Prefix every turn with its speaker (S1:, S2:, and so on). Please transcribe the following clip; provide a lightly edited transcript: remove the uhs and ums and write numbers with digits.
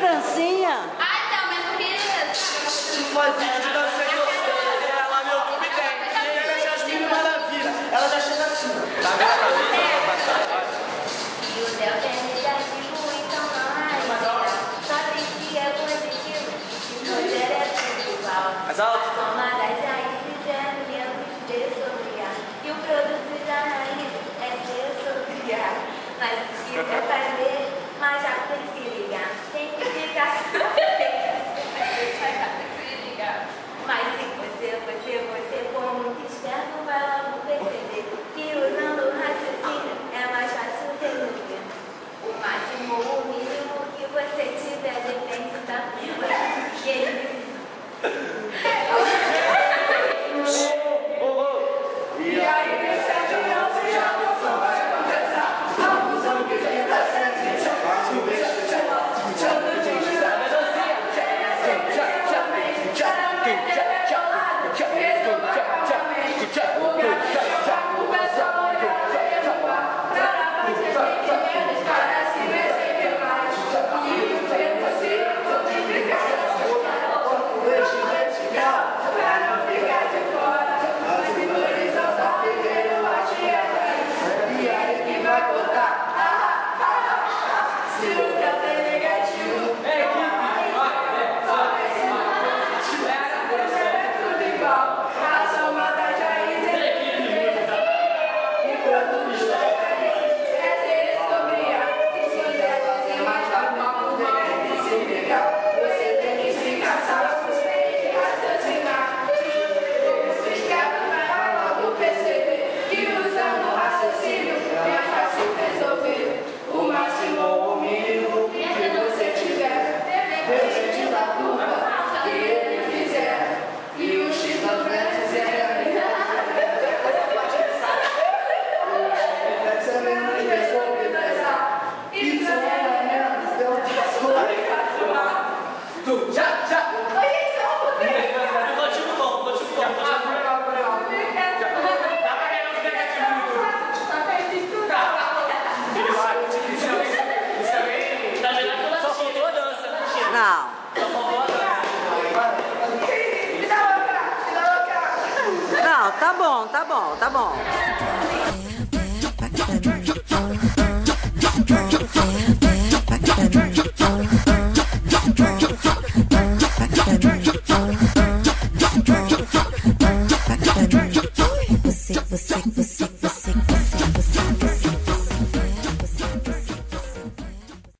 S1: dancinha?
S2: Ah, então, mas não queria dançar.
S3: Faz vídeo de dança que eu sei. Ela no YouTube tem. E ela já Jasmine Maravilha. Ela já chega assim. Tá vendo?
S2: E o Del é negativo, então não há. Só tem que é positivo. Se puder é tudo igual.
S3: Mais alto.
S2: A soma das raízes é milhão de dessobriar. E o produto da raiz é dessobriar. Mas se quiser fazer, mas já tem que ligar. Tem que ficar. Mas se você for muito esperto, vai logo perceber que usando o raciocínio é mais fácil resolver. O máximo ou o mínimo que você tiver depende da vida.
S3: E aí, nesse avião, você já pensou, vai começar a fusão que já está certo.
S1: Não, tá bom, tá bom, tá bom.